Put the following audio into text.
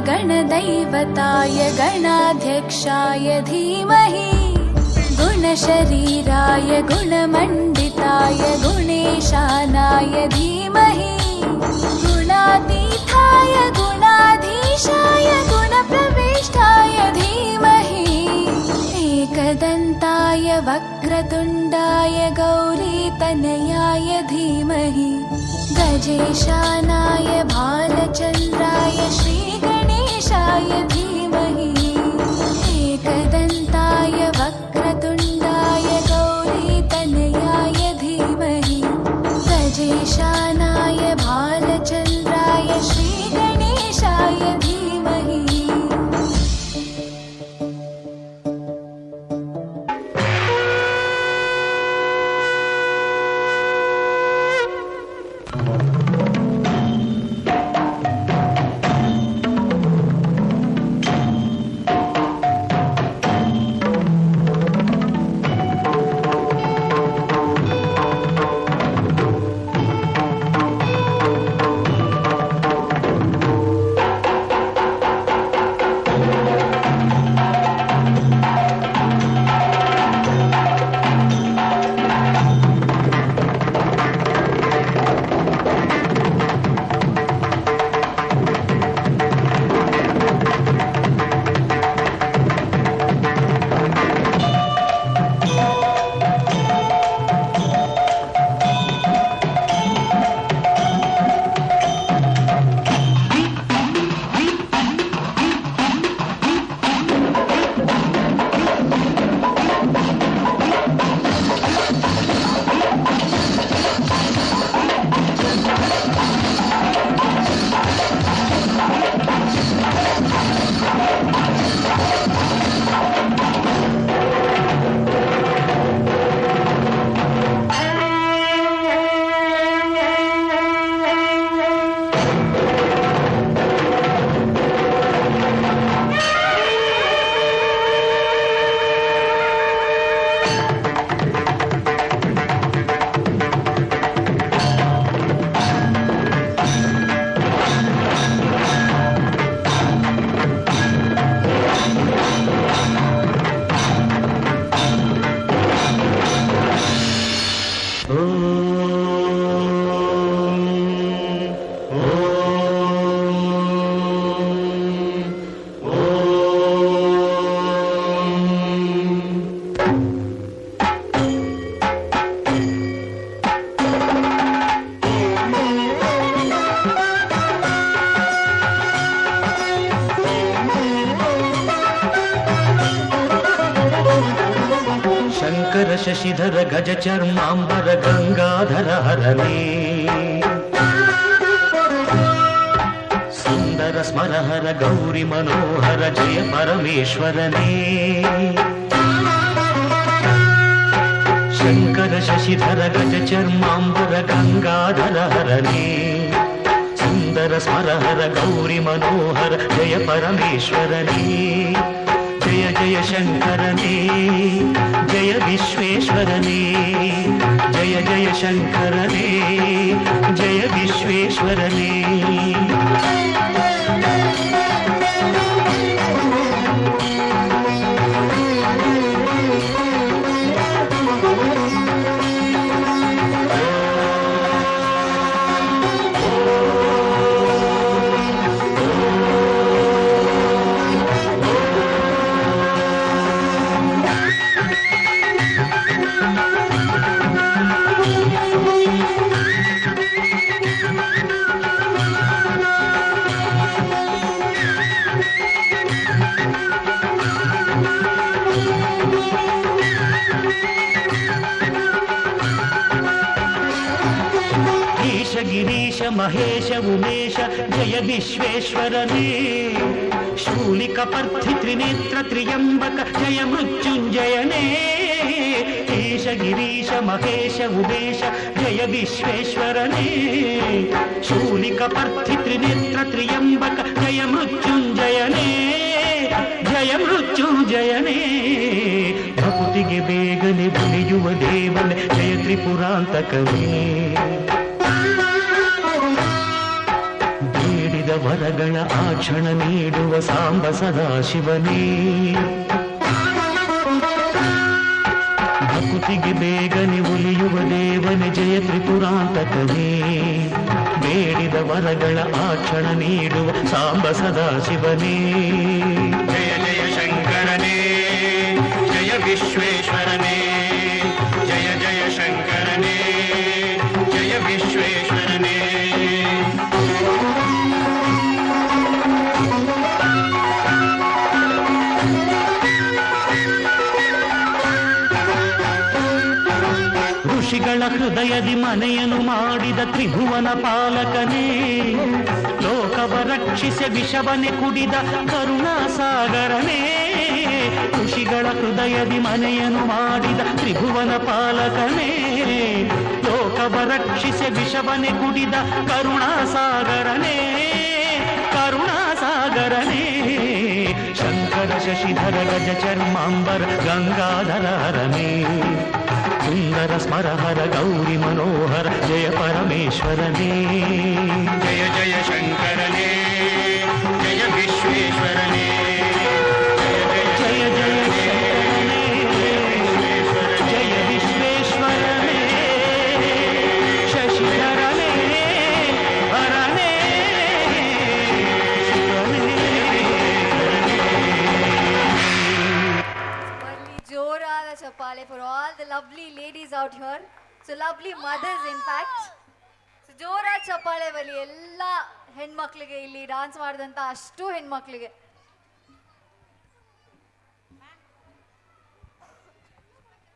गणदैवताय गणाध्यक्षाय धीमहि गुणशरीराय गुणमण्डिताय गुणेशानाय धीमहि गुणातीताय गुणाधीशाय गुणप्रविष्टाय धीमहि एकदन्ताय वक्रतुण्डाय गौरीतनयाय धीमहि गजेशानाय भालचन्द्राय श्रीगणेशाय धीमहि एकदन्ताय वक्रतुण्डाय गौरीतनयाय धीमहि गजेशानाय भालचन्द्राय श्रीगणेशाय धीमहि। शशिधर गज चर्मांबर गंगाधर हरणे सुंदर स्मरहर गौरी मनोहर जय परमेश्वरने शंकर शशिधर गज चर्मांबर गंगाधर हरणे सुंदर स्मरहर गौरी मनोहर जय परमेश्वरने जय जय शंकरने जय विश्वेश्वरने जय जय शंकरने जय विश्वेश्वरने। गिरीश महेश उमेश जय विश्वेश्वरने शूलिकपर्धि त्रिनेत्र त्र्यंबक जय मृत्युंजयने ईश गिरीश महेश उमेश जय विश्वेश्वरने शूलिकपर्धि त्रिनेत्र त्र्यंबक जय मृत्युंजयने जय मृत्युंजयने भक्तिगे ಬೇಗನೆ ಬಲಿಯುವ ದೇವನೇ ಜಯ ತ್ರಿಪುರಾಂತಕನೇ ವರಗಳ ಆ ಕ್ಷಣ ನೀಡುವ ಸಾಂಬ ಸದಾಶಿವನೇ ಭಕುತಿಗೆ ಬೇಗನೆ ಒಲಿಯುವ ದೇವನೇ ಜಯ ತ್ರಿಪುರಾಂತಕನೇ ಬೇಡಿದ ವರಗಳ ಆ ಕ್ಷಣ ನೀಡುವ ಸಾಂಬ ಸದಾಶಿವನೇ ಜಯ ಜಯ ಶಂಕರನೇ ಜಯ ವಿಶ್ವೇಶ್ವರನೇ ಜಯ ಜಯ ಶಂಕರನೇ ಜಯ ವಿಶ್ವೇಶ್ವರನೇ ಋಷಿಗಳ ಹೃದಯದಿ ಮನೆಯನ್ನು ಮಾಡಿದ ತ್ರಿಭುವನ ಪಾಲಕನೇ ಲೋಕವ ರಕ್ಷಿಸಿ ವಿಷವನೆ ಕುಡಿದ ಕರುಣಾಸಾಗರನೇ ಋಷಿಗಳ ಹೃದಯದಿ ಮನೆಯನ್ನು ಮಾಡಿದ ತ್ರಿಭುವನ ಪಾಲಕನೇ ಲೋಕವ ರಕ್ಷಿಸಿ ವಿಷವನೆ ಕುಡಿದ ಕರುಣಾಸಾಗರನೇ ಕರುಣಾಸಾಗರನೇ ಶಂಕರ ಶಶಿಧರ ಗಜ ಚರ್ಮಾಂಬರ ಗಂಗಾಧರನೇ ಸುಂದರ ಸ್ಮರಹರ ಗೌರಿ ಮನೋಹರ ಜಯ ಪರಮೇಶ್ವರನೇ ಜಯ ಜಯ ಶಂಕರನೇ ಜಯ ವಿಶ್ವೇಶ್ವರನೇ ಜಯ ಜಯ ಶಂಕರನೇ ಜಯ ವಿಶ್ವೇಶ್ವರನೇ ಶಶಿಧರನೇ ಹರನೇ ಜೋರಾದ ಚಪ್ಪಾಳೆ for all the lovely ladies out here. So lovely mothers in fact. So ಜೋರಾದ ಚಪ್ಪಾಳೆ ಬಲಿ ಎಲ್ಲ ಹೆಣ್ಮಕ್ಳಿಗೆ ಇಲ್ಲಿ ಡಾನ್ಸ್ ಮಾಡಿದಂಥ ಅಷ್ಟು ಹೆಣ್ಮಕ್ಳಿಗೆ